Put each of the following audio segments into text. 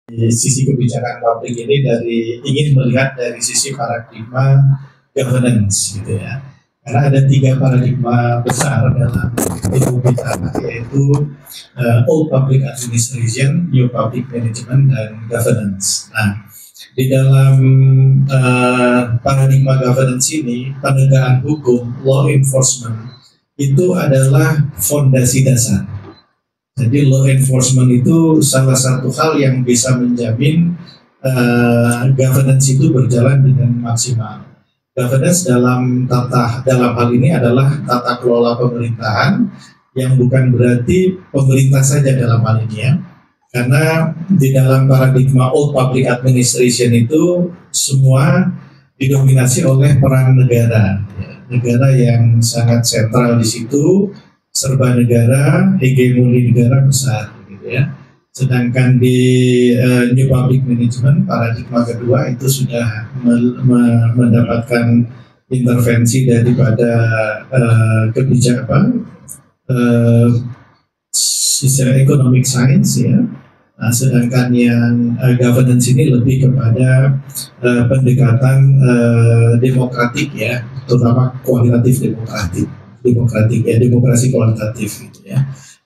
Di sisi kebijakan publik ini ingin melihat dari sisi paradigma governance gitu ya. Karena ada 3 paradigma besar dalam ilmu kita, yaitu old public administration, new public management, dan governance. Nah, di dalam paradigma governance ini, penegakan hukum, law enforcement, itu adalah fondasi dasar. Jadi law enforcement itu salah satu hal yang bisa menjamin governance itu berjalan dengan maksimal. Governance dalam hal ini adalah tata kelola pemerintahan, yang bukan berarti pemerintah saja dalam hal ini ya. Karena di dalam paradigma old public administration itu semua didominasi oleh peran negara. Negara yang sangat sentral di situ, serba negara, hegemoni negara besar gitu ya. Sedangkan di new public management, paradigma kedua itu sudah mendapatkan intervensi daripada kebijakan economic science ya. Nah, sedangkan yang governance ini lebih kepada pendekatan demokratik ya, terutama kualitatif demokratik ya, demokrasi kualitatif gitu ya.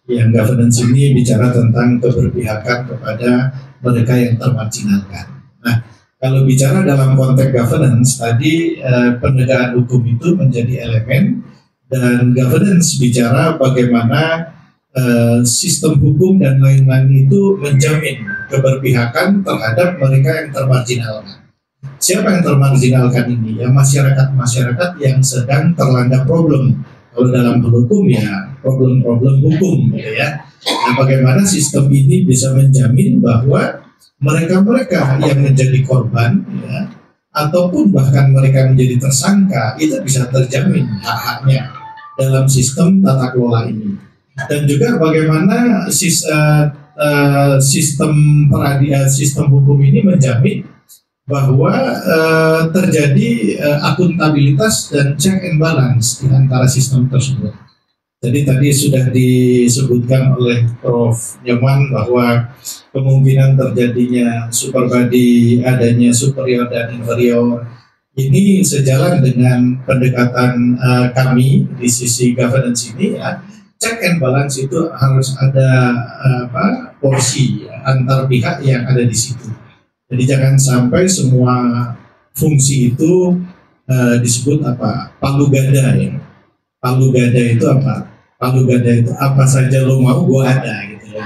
Yang governance ini bicara tentang keberpihakan kepada mereka yang termarginalkan. Nah, kalau bicara dalam konteks governance tadi, penegakan hukum itu menjadi elemen, dan governance bicara bagaimana sistem hukum dan lain-lain itu menjamin keberpihakan terhadap mereka yang termarginalkan. Siapa yang termarginalkan ini? Ya masyarakat yang sedang terlanda problem. Kalau dalam hukum ya problem-problem hukum gitu ya. Nah, bagaimana sistem ini bisa menjamin bahwa mereka-mereka yang menjadi korban ya, ataupun bahkan mereka menjadi tersangka itu bisa terjamin hak-haknya dalam sistem tata kelola ini. Dan juga bagaimana sistem hukum ini menjamin bahwa terjadi akuntabilitas dan check and balance di antara sistem tersebut. Jadi tadi sudah disebutkan oleh Prof. Nyoman bahwa kemungkinan terjadinya super body, adanya superior dan inferior, ini sejalan dengan pendekatan kami di sisi governance ini ya. Check and balance itu harus ada porsi ya, antar pihak yang ada di situ. Jadi jangan sampai semua fungsi itu disebut palu gada ya. Palu gada itu apa? Palu gada itu apa saja lo mau gua ada gitu ya.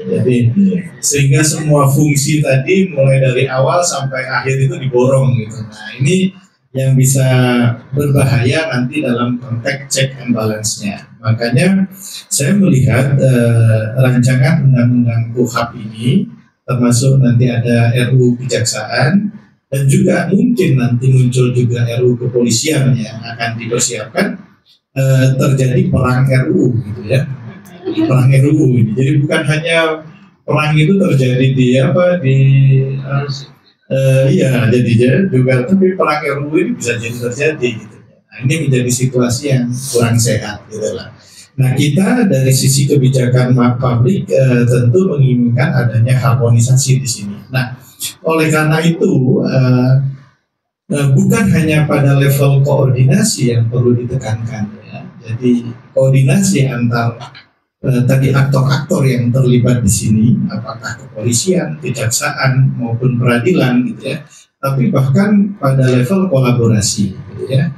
Jadi sehingga semua fungsi tadi mulai dari awal sampai akhir itu diborong gitu. Nah ini yang bisa berbahaya nanti dalam konteks check and balance-nya. Makanya saya melihat rancangan undang-undang KUHP ini, termasuk nanti ada RUU Kejaksaan, dan juga mungkin nanti muncul juga RUU Kepolisian yang akan dipersiapkan, terjadi perang RUU gitu ya. Perang RUU ini. Jadi bukan hanya perang itu terjadi jadi juga tapi perang RUU ini bisa jadi terjadi gitu. Nah, ini menjadi situasi yang kurang sehat gitu lah. Nah, kita dari sisi kebijakan publik tentu menginginkan adanya harmonisasi di sini. Nah, oleh karena itu bukan hanya pada level koordinasi yang perlu ditekankan ya. Jadi koordinasi antar tadi aktor-aktor yang terlibat di sini, apakah kepolisian, kejaksaan maupun peradilan gitu ya, tapi bahkan pada level kolaborasi gitu ya.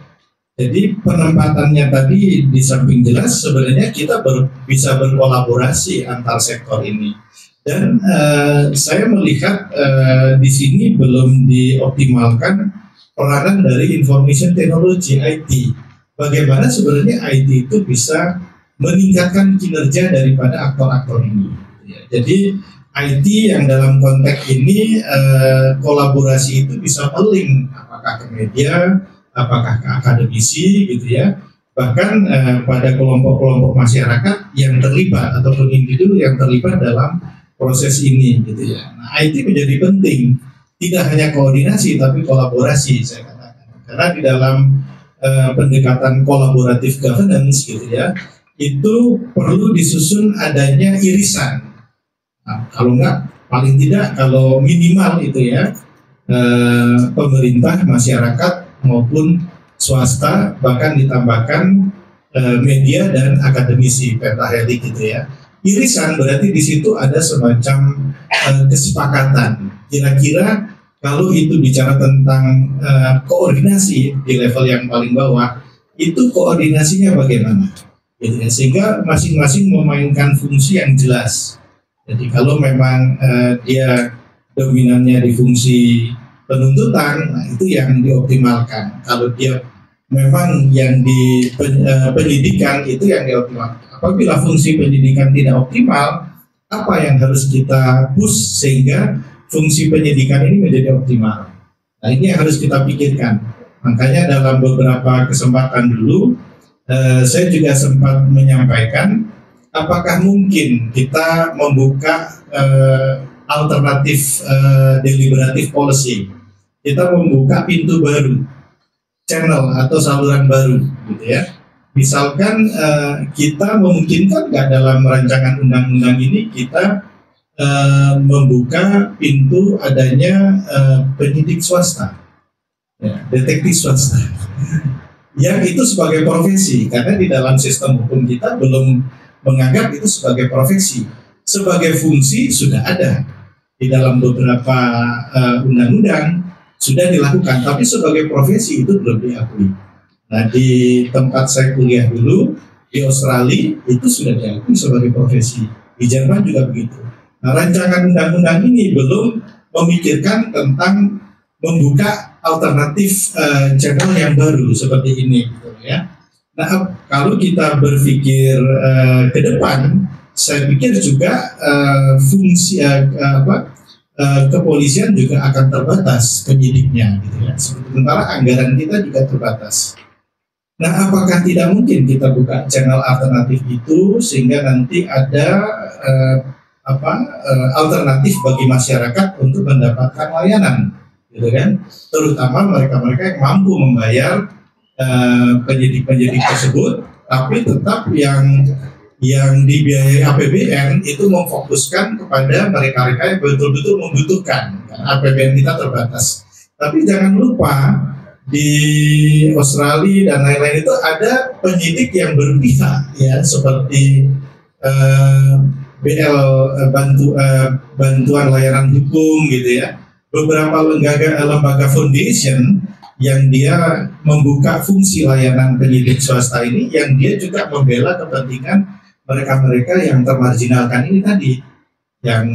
Jadi penempatannya tadi di samping jelas sebenarnya kita bisa berkolaborasi antar sektor ini, dan saya melihat di sini belum dioptimalkan peranan dari information technology IT. Bagaimana sebenarnya IT itu bisa meningkatkan kinerja daripada aktor-aktor ini. Jadi IT yang dalam konteks ini kolaborasi itu bisa melink apakah ke media, apakah ke akademisi gitu ya, bahkan pada kelompok-kelompok masyarakat yang terlibat ataupun individu yang terlibat dalam proses ini gitu ya. Nah, IT menjadi penting, tidak hanya koordinasi tapi kolaborasi saya katakan. Karena di dalam pendekatan kolaboratif governance gitu ya, itu perlu disusun adanya irisan Nah, kalau enggak, paling tidak kalau minimal itu ya, pemerintah, masyarakat maupun swasta, bahkan ditambahkan media dan akademisi pentahelik gitu ya. Irisan berarti di situ ada semacam kesepakatan. Kira-kira kalau itu bicara tentang koordinasi di level yang paling bawah, itu koordinasinya bagaimana? Gitu ya. Sehingga masing-masing memainkan fungsi yang jelas. Jadi kalau memang dia dominannya di fungsi penuntutan, nah itu yang dioptimalkan. Kalau dia memang yang di pendidikan, itu yang dioptimalkan. Apabila fungsi pendidikan tidak optimal, apa yang harus kita push sehingga fungsi pendidikan ini menjadi optimal? Nah ini yang harus kita pikirkan. Makanya dalam beberapa kesempatan dulu, saya juga sempat menyampaikan, apakah mungkin kita membuka alternatif deliberative policy, kita membuka pintu baru, channel atau saluran baru, gitu ya. Misalkan kita memungkinkan nggak dalam rancangan undang-undang ini kita membuka pintu adanya penyidik swasta, ya, detektif swasta, yang itu sebagai profesi, karena di dalam sistem hukum kita belum menganggap itu sebagai profesi. Sebagai fungsi sudah ada di dalam beberapa undang-undang sudah dilakukan, tapi sebagai profesi itu belum diakui. Nah di tempat saya kuliah dulu di Australia itu sudah diakui sebagai profesi, di Jerman juga begitu. Nah rancangan undang-undang ini belum memikirkan tentang membuka alternatif channel yang baru seperti ini, gitu ya. Nah kalau kita berpikir ke depan, saya pikir juga fungsi kepolisian juga akan terbatas penyidiknya, gitu ya. Sementara anggaran kita juga terbatas. Nah, apakah tidak mungkin kita buka channel alternatif itu sehingga nanti ada alternatif bagi masyarakat untuk mendapatkan layanan, gitu kan? Terutama mereka-mereka yang mampu membayar penyidik-penyidik tersebut, tapi tetap yang dibiayai APBN itu memfokuskan kepada mereka-mereka yang betul-betul membutuhkan. APBN kita terbatas. Tapi jangan lupa di Australia dan lain-lain itu ada penyidik yang berpihak, ya, seperti bantuan layanan hukum, gitu ya. Beberapa lembaga foundation yang dia membuka fungsi layanan penyidik swasta ini, yang dia juga membela kepentingan mereka-mereka yang termarginalkan ini tadi, yang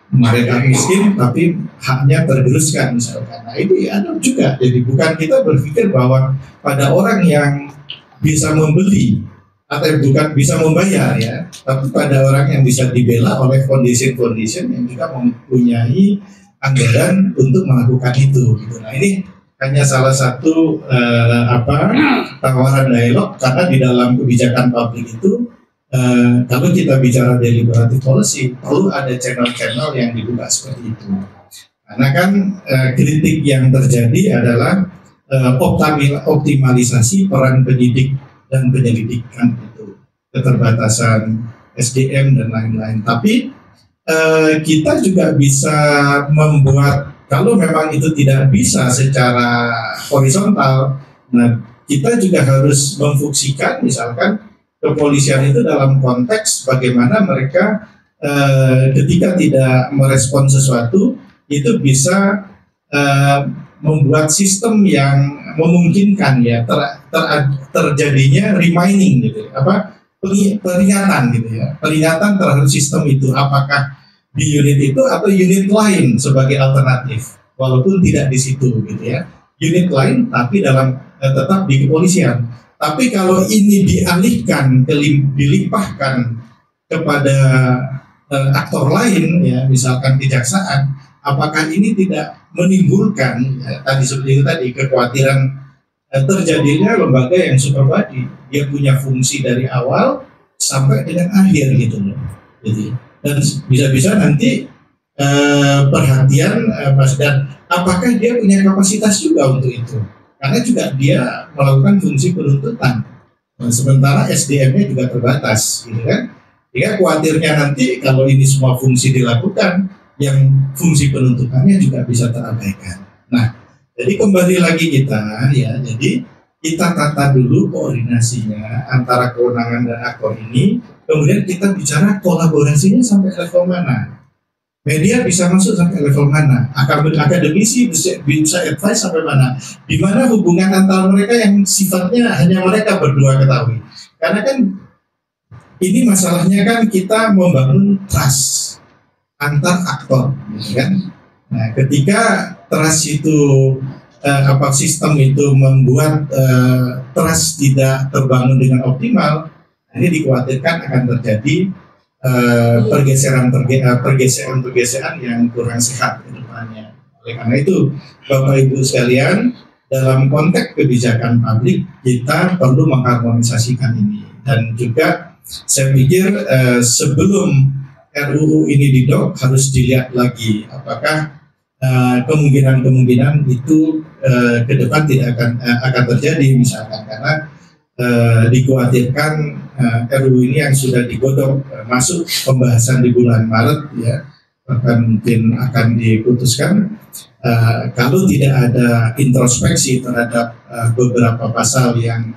mereka miskin tapi haknya tergeruskan misalkan. Nah ini ada juga. Jadi bukan kita berpikir bahwa pada orang yang bisa membeli atau bukan bisa membayar, ya, tapi pada orang yang bisa dibela oleh foundation yang juga mempunyai anggaran untuk melakukan itu, gitu. Nah ini hanya salah satu tawaran dialog, karena di dalam kebijakan publik itu kalau kita bicara deliberative policy perlu ada channel-channel yang dibuka seperti itu. Karena kan kritik yang terjadi adalah optimalisasi peran penyidik dan penyelidikan itu, keterbatasan SDM dan lain-lain. Tapi kita juga bisa membuat, kalau memang itu tidak bisa secara horizontal, nah kita juga harus memfungsikan misalkan kepolisian itu dalam konteks bagaimana mereka ketika tidak merespon sesuatu itu bisa membuat sistem yang memungkinkan, ya, terjadinya reminding, gitu, peringatan, gitu ya, peringatan terhadap sistem itu, apakah di unit itu atau unit lain sebagai alternatif, walaupun tidak di situ, gitu ya, unit lain tapi tetap di kepolisian. Tapi kalau ini dialihkan, dilimpahkan kepada aktor lain, ya, misalkan kejaksaan, apakah ini tidak menimbulkan, ya, tadi seperti itu tadi, kekhawatiran terjadinya lembaga yang super body, dia punya fungsi dari awal sampai dengan akhir, gitu loh. Jadi, dan bisa-bisa nanti perhatian dan apakah dia punya kapasitas juga untuk itu. Karena juga dia melakukan fungsi penuntutan, sementara SDM-nya juga terbatas, gitu kan. Sehingga khawatirnya nanti kalau ini semua fungsi dilakukan, yang fungsi penuntutannya juga bisa terabaikan. Nah, jadi kembali lagi kita ya, jadi kita tata dulu koordinasinya antara kewenangan dan aktor ini, kemudian kita bicara kolaborasinya sampai level mana. Media bisa masuk sampai level mana, akademisi bisa advice sampai mana, di mana hubungan antara mereka yang sifatnya hanya mereka berdua ketahui. Karena kan ini masalahnya kan kita membangun trust antar aktor, kan? Nah, ketika trust itu sistem itu membuat trust tidak terbangun dengan optimal, ini dikhawatirkan akan terjadi pergeseran yang kurang sehat ke depannya. Oleh karena itu, Bapak Ibu sekalian, dalam konteks kebijakan publik kita perlu mengharmonisasikan ini, dan juga saya pikir sebelum RUU ini didok harus dilihat lagi apakah kemungkinan itu ke depan tidak akan terjadi, misalkan karena dikhawatirkan RUU ini yang sudah digodok masuk pembahasan di bulan Maret ya, bahkan mungkin akan diputuskan kalau tidak ada introspeksi terhadap beberapa pasal yang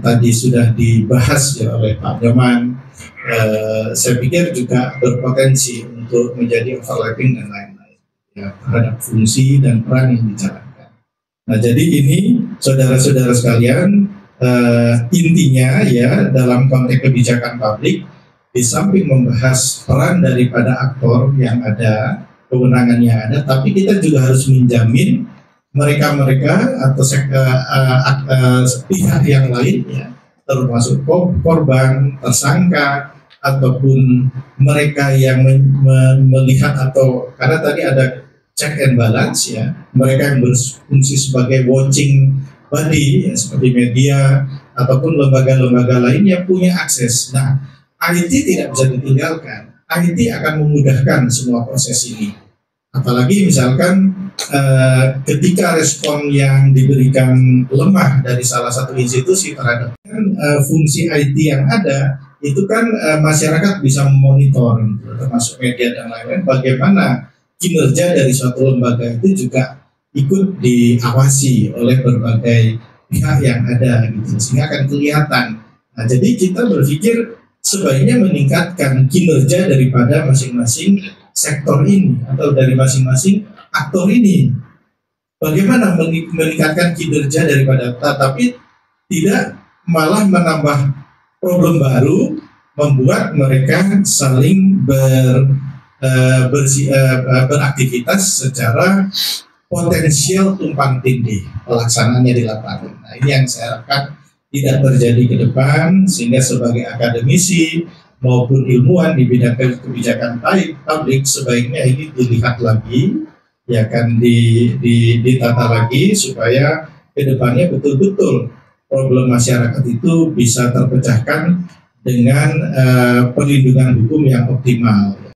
tadi sudah dibahas ya oleh Pak Nyoman. Saya pikir juga berpotensi untuk menjadi overlapping dan lain-lain ya, terhadap fungsi dan peran yang dijalankan. Nah, jadi ini saudara-saudara sekalian, intinya ya dalam konteks kebijakan publik, di samping membahas peran daripada aktor yang ada, kewenangan yang ada, tapi kita juga harus menjamin mereka-mereka atau pihak yang lain ya, termasuk korban, tersangka, ataupun mereka yang melihat, atau karena tadi ada check and balance ya, mereka yang berfungsi sebagai watching body ya, seperti media ataupun lembaga-lembaga lain yang punya akses. Nah, IT tidak bisa ditinggalkan. IT akan memudahkan semua proses ini. Apalagi misalkan ketika respon yang diberikan lemah dari salah satu institusi terhadap fungsi IT yang ada, itu kan masyarakat bisa memonitor, termasuk media dan lain-lain, bagaimana kinerja dari suatu lembaga itu juga ikut diawasi oleh berbagai pihak yang ada gitu, sehingga akan kelihatan. Nah, jadi kita berpikir sebaiknya meningkatkan kinerja daripada masing-masing sektor ini atau dari masing-masing aktor ini. Bagaimana meningkatkan kinerja daripada, tapi tidak malah menambah problem baru, membuat mereka saling beraktivitas secara potensial tumpang tindih pelaksanaannya di lapangan. Nah, ini yang saya harapkan tidak terjadi ke depan, sehingga sebagai akademisi maupun ilmuwan di bidang kebijakan publik sebaiknya ini dilihat lagi, ya kan, ditata lagi supaya ke depannya betul-betul problem masyarakat itu bisa terpecahkan dengan perlindungan hukum yang optimal.